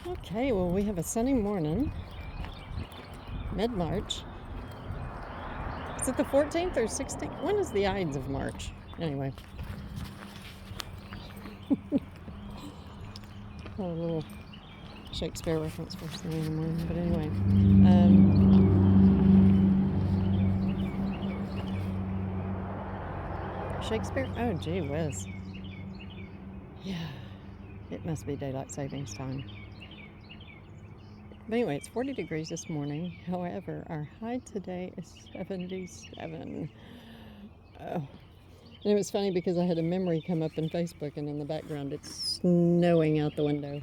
Okay, well, we have a sunny morning, mid-March. Is it the 14th or 16th? When is the Ides of March? Anyway. A little Shakespeare reference first thing in the morning, but anyway. Shakespeare? Oh, gee whiz. Yeah, it must be daylight savings time. But anyway, it's 40 degrees this morning. However, our high today is 77. Oh. And it was funny because I had a memory come up in Facebook, and in the background it's snowing out the window.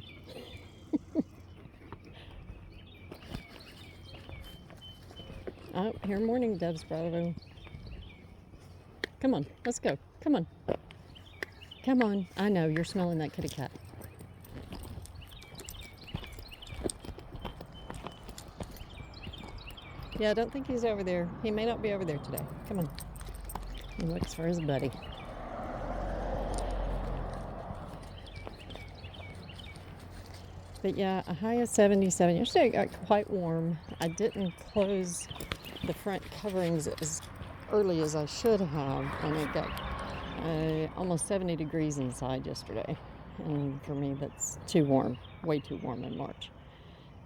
Oh, here morning doves, Bravo. Come on, let's go. Come on. Come on. I know, you're smelling that kitty cat. Yeah, I don't think he's over there. He may not be over there today. Come on. He looks for his buddy. But yeah, a high of 77. Yesterday it got quite warm. I didn't close the front coverings as early as I should have, and it got almost 70 degrees inside yesterday. And for me, that's too warm, way too warm in March.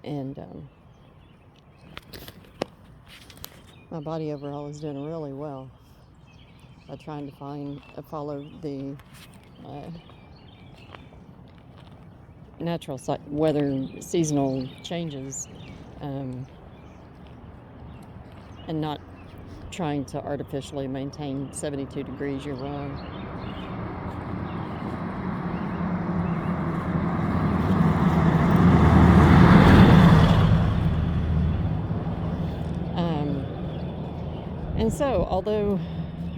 And my body overall is doing really well by trying to follow the natural weather, seasonal changes, and not trying to artificially maintain 72 degrees year round. And so, although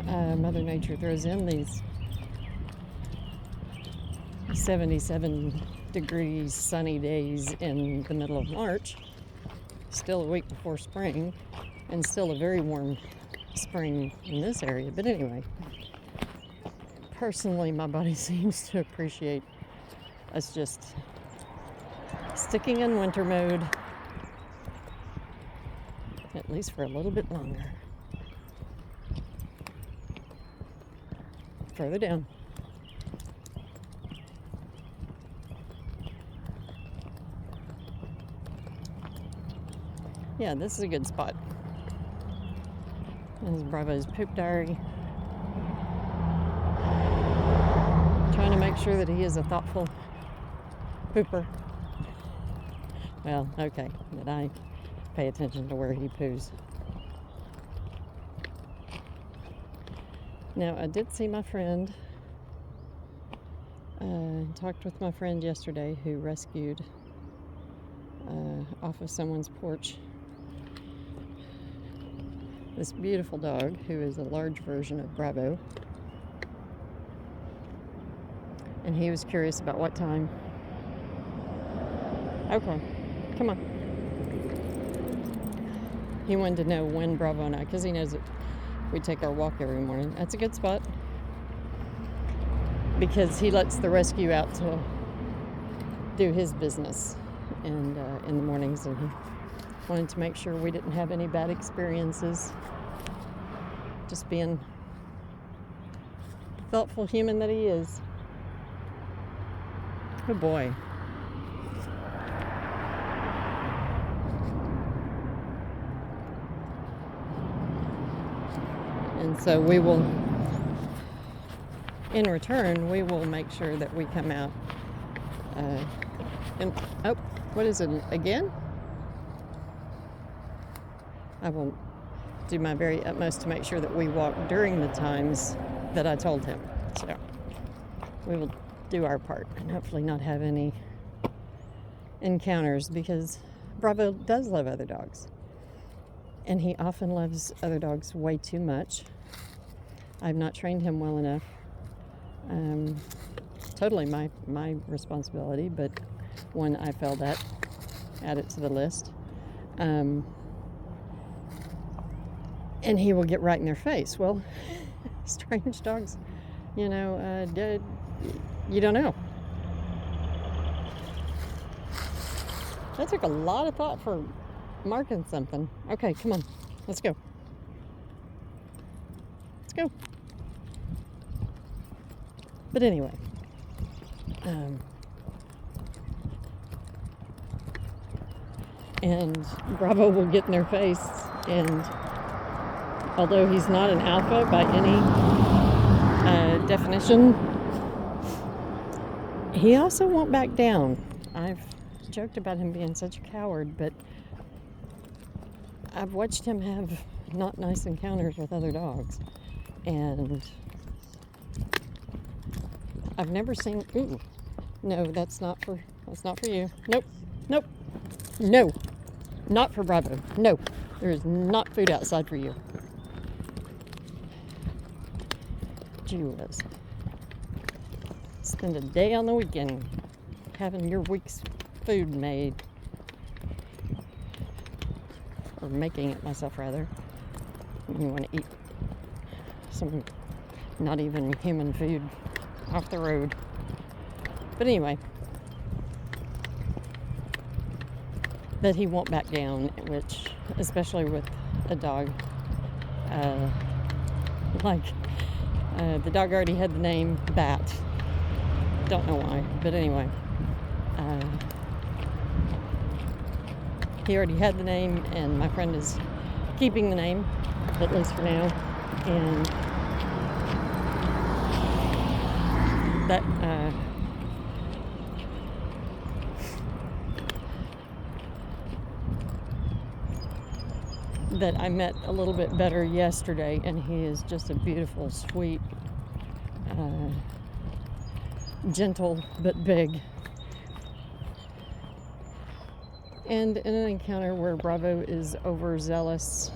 Mother Nature throws in these 77 degrees sunny days in the middle of March, still a week before spring, and still a very warm spring in this area. But anyway, personally, my body seems to appreciate us just sticking in winter mode, at least for a little bit longer. Further down. Yeah, this is a good spot. This is Bravo's poop diary. Trying to make sure that he is a thoughtful pooper. Well, okay, that I pay attention to where he poos. Now, I did see my friend, talked with my friend yesterday who rescued off of someone's porch this beautiful dog who is a large version of Bravo. And he was curious about what time. Okay, come on. He wanted to know when Bravo and I, because he knows that we take our walk every morning. That's a good spot because he lets the rescue out to do his business and in the mornings, and he wanted to make sure we didn't have any bad experiences. Just being the thoughtful human that he is. Good boy. And so we will, in return, we will make sure that we come out and, oh, what is it again? I will do my very utmost to make sure that we walk during the times that I told him. So we will do our part and hopefully not have any encounters, because Bravo does love other dogs. And he often loves other dogs way too much. I've not trained him well enough. Totally my responsibility, but one I failed at, add it to the list. And he will get right in their face. Well, strange dogs, you know, you don't know. That took a lot of thought for marking something. Okay, come on. Let's go. Let's go. But anyway, and Bravo will get in their face, and although he's not an alpha by any definition, he also won't back down. I've joked about him being such a coward, but I've watched him have not nice encounters with other dogs, and I've never seen. Ooh, no, that's not for you. Nope, nope, no, not for Bravo. No, there is not food outside for you. Gee whiz. Spend a day on the weekend having your week's food made, or making it myself rather. You want to eat some not even human food off the road. But anyway, that he won't back down, which, especially with a dog, the dog already had the name Bat. Don't know why, but anyway, he already had the name, and my friend is keeping the name, at least for now, and that I met a little bit better yesterday, and he is just a beautiful, sweet, gentle but big. And in an encounter where Bravo is overzealous,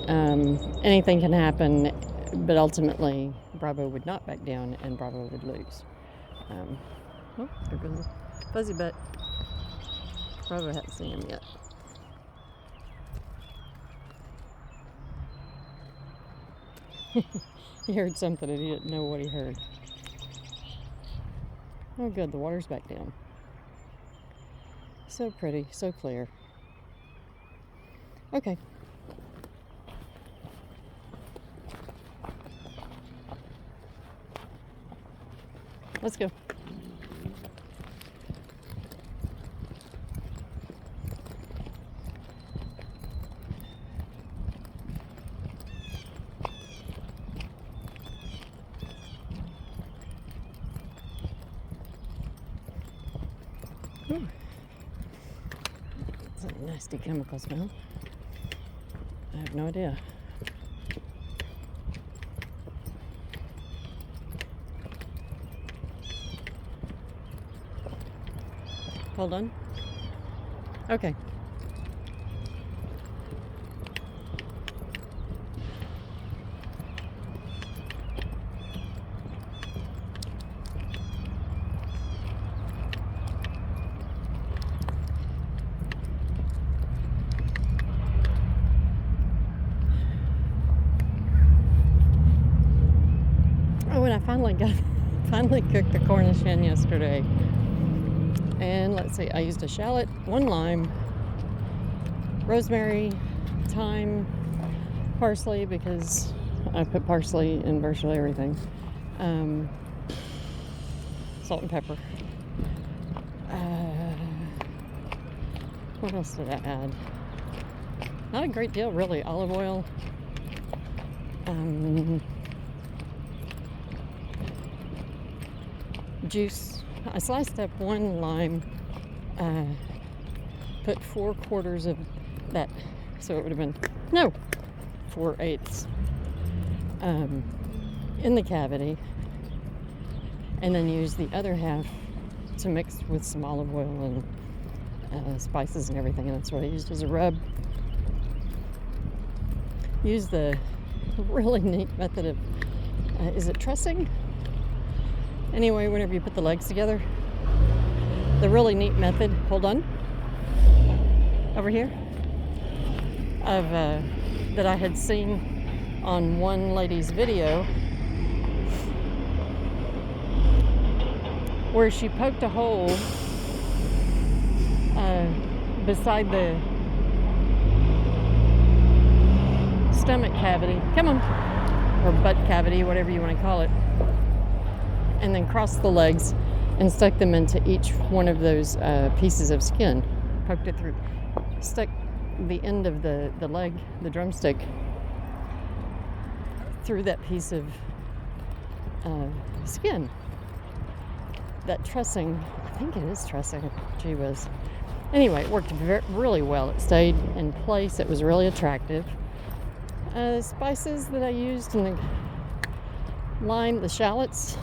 anything can happen, but ultimately Bravo would not back down and Bravo would lose. Oh, there goes a fuzzy butt. Bravo hasn't seen him yet. He heard something and he didn't know what he heard. Oh good, the water's back down. So pretty, so clear. Okay. Let's go. Ooh. It's a nasty chemical smell. I have no idea. Hold on. Okay. Oh, and I finally cooked the Cornish hen yesterday. And let's see, I used a shallot, 1 lime, rosemary, thyme, parsley, because I put parsley in virtually everything, salt and pepper. What else did I add? Not a great deal, really. Olive oil, juice. I sliced up 1 lime, put 4/4 of that, so it would have been, 4/8 in the cavity, and then use the other half to mix with some olive oil and spices and everything, and that's what I used as a rub. Use the really neat method of, is it trussing? Anyway, whenever you put the legs together, the really neat method, hold on, over here, of that I had seen on one lady's video, where she poked a hole beside the stomach cavity. Come on. Or butt cavity, whatever you want to call it. And then crossed the legs and stuck them into each one of those pieces of skin. Poked it through. Stuck the end of the leg, the drumstick, through that piece of skin. That trussing, I think it is trussing. Gee whiz. Anyway, it worked really well. It stayed in place. It was really attractive. The spices that I used in the lime, the shallots,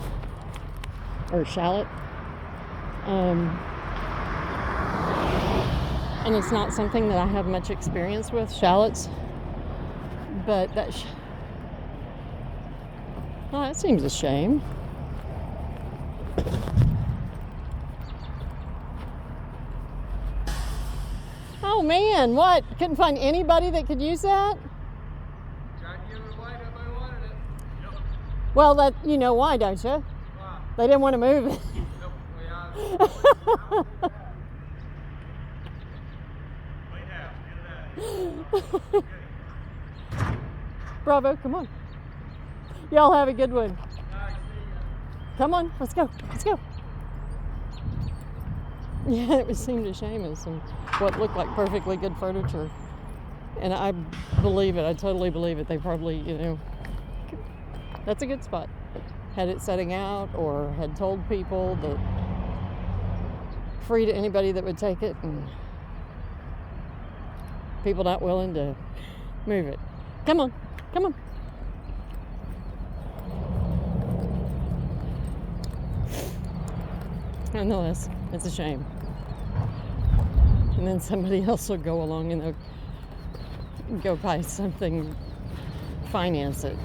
or shallot. And it's not something that I have much experience with, shallots. But that seems a shame. Oh man, what? Couldn't find anybody that could use that? Tried to give it away, nobody wanted it. Nope. Well, that you know why, don't you? Why? They didn't want to move it. Nope. Bravo, come on. Y'all have a good one. Come on, let's go. Let's go. Yeah, it seemed a shame as some what looked like perfectly good furniture. And I believe it. I totally believe it. They probably, that's a good spot. Had it setting out or had told people that free to anybody that would take it, and people not willing to move it. Come on, come on. Nonetheless, it's a shame. And then somebody else will go along and they'll go buy something, finance it.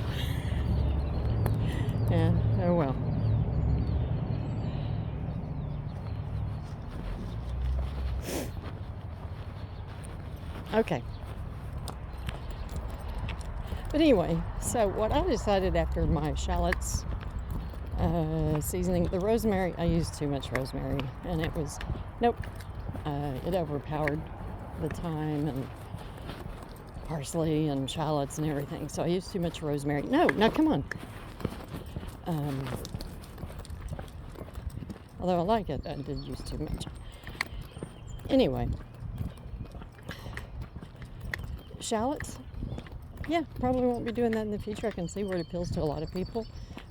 Yeah, oh well. Okay. But anyway, so what I decided after my shallots seasoning, the rosemary, I used too much rosemary, and it was, nope, it overpowered the thyme and parsley and shallots and everything. So I used too much rosemary. No, come on. Although I like it, I did use too much. Anyway, shallots, yeah, probably won't be doing that in the future. I can see where it appeals to a lot of people,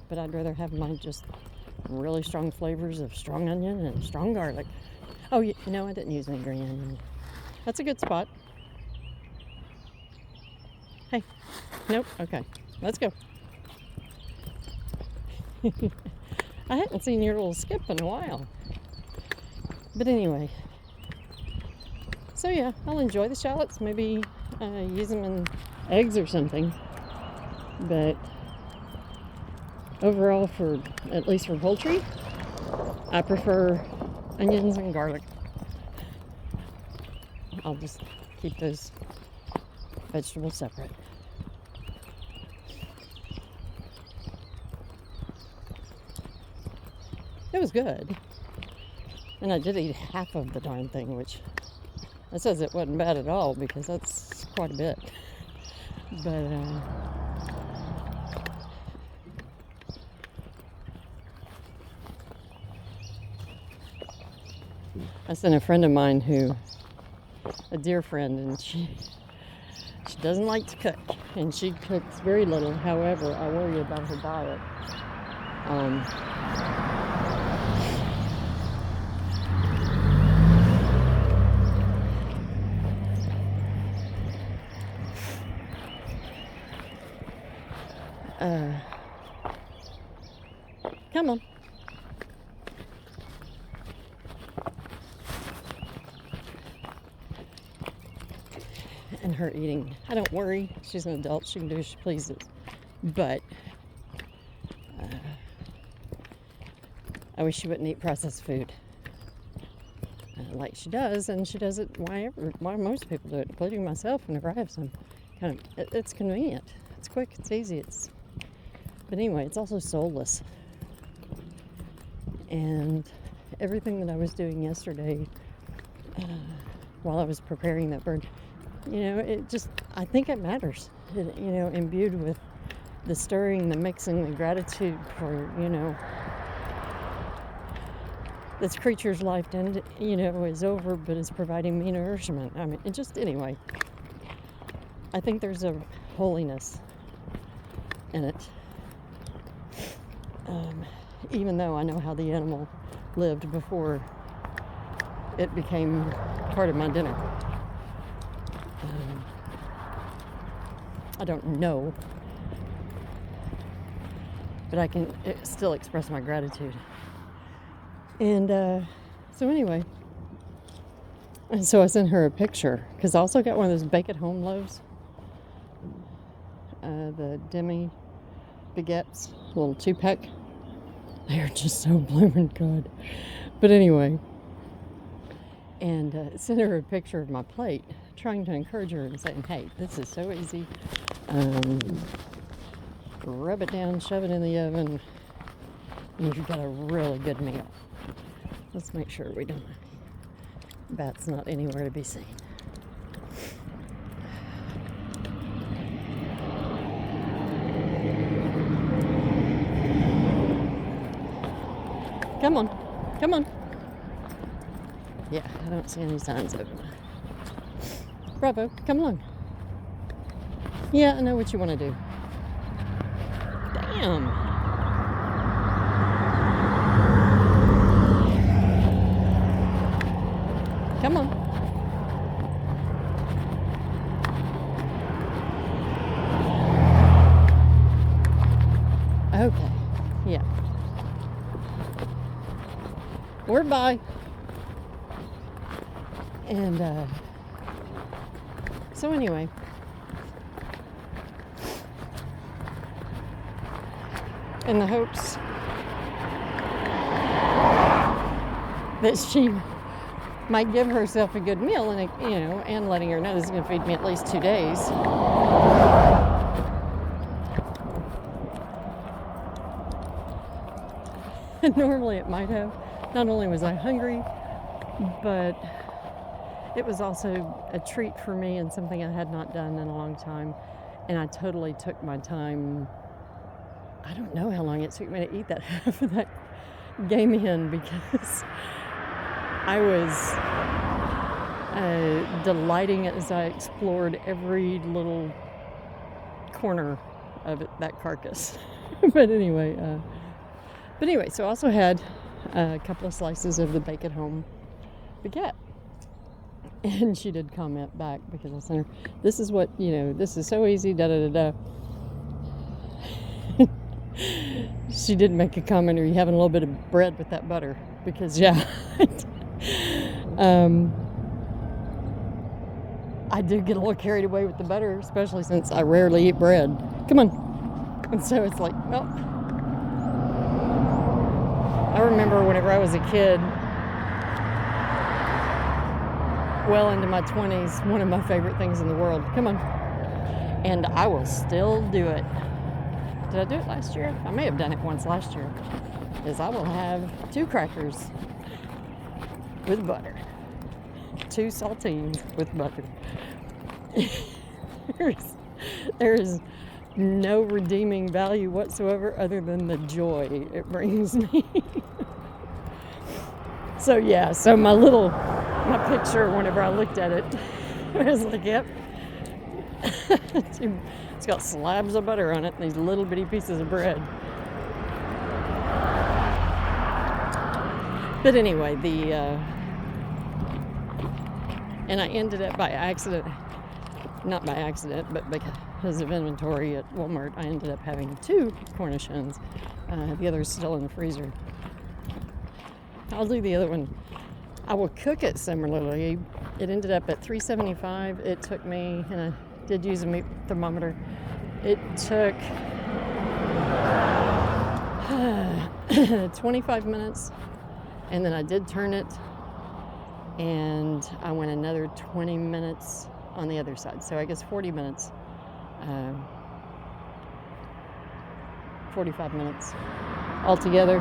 but I'd rather have mine just really strong flavors of strong onion and strong garlic. Oh, no, I didn't use any green onion. That's a good spot. Hey, nope, okay, let's go. I hadn't seen your little skip in a while. But anyway, so yeah, I'll enjoy the shallots, maybe use them in eggs or something. But overall, at least for poultry, I prefer onions and garlic. I'll just keep those vegetables separate. It was good. And I did eat half of the darn thing, which that says it wasn't bad at all, because that's quite a bit. But I sent a friend of mine a dear friend, and she doesn't like to cook, and she cooks very little. However, I worry about her diet. Come on. And her eating, I don't worry. She's an adult. She can do as she pleases. But I wish she wouldn't eat processed food like she does, and she does it why most people do it, including myself. Whenever I have some it's convenient. It's quick. It's easy. But anyway, it's also soulless. And everything that I was doing yesterday while I was preparing that bird. I think it matters, imbued with the stirring, the mixing, the gratitude for, this creature's life, is over, but is providing me nourishment. I mean, anyway, I think there's a holiness in it. Even though I know how the animal lived before it became part of my dinner. I don't know, but I can still express my gratitude. And so anyway, and so I sent her a picture, because I also got one of those bake at home loaves, the demi baguettes, little 2-pack. They're just so blooming good. But anyway, and sent her a picture of my plate, trying to encourage her and saying, hey, this is so easy. Rub it down, shove it in the oven, and you've got a really good meal. Let's make sure we don't. Bat's not anywhere to be seen. Come on, come on. Yeah, I don't see any signs of it. Bravo, come along. Yeah, I know what you want to do. Damn. Come on. Okay, yeah. We're by. And so anyway, in the hopes that she might give herself a good meal, and and letting her know this is going to feed me at least 2 days. And normally it might have. Not only was I hungry, but it was also a treat for me and something I had not done in a long time. And I totally took my time. I don't know how long it took me to eat that half of that game hen, because I was delighting as I explored every little corner of that carcass. But anyway, so I also had a couple of slices of the bake at home baguette. And she did comment back, because I sent her, this is what, this is so easy, da-da-da-da. She did make a comment, are you having a little bit of bread with that butter? Because, yeah, I do get a little carried away with the butter, especially since I rarely eat bread. Come on. And so it's like, well, I remember whenever I was a kid, well into my 20s, one of my favorite things in the world. Come on. And I will still do it. Did I do it last year? I may have done it once last year. Is I will have 2 crackers with butter. 2 saltines with butter. There is no redeeming value whatsoever other than the joy it brings me. So yeah, so my picture, whenever I looked at it, I was like, yep. It's got slabs of butter on it and these little bitty pieces of bread. But anyway, and I ended up by accident, not by accident, but because of inventory at Walmart, I ended up having 2 Cornish hens. The other's still in the freezer. I'll do the other one. I will cook it similarly. It ended up at 375. It took me, and I did use a meat thermometer. It took 25 minutes, and then I did turn it, and I went another 20 minutes on the other side. So I guess 40 minutes, 45 minutes altogether.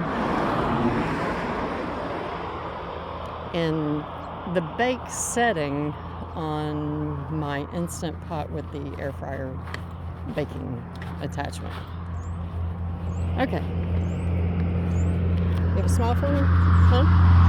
And the bake setting on my Instant Pot with the air fryer baking attachment. Okay. You have a smile for me? Huh?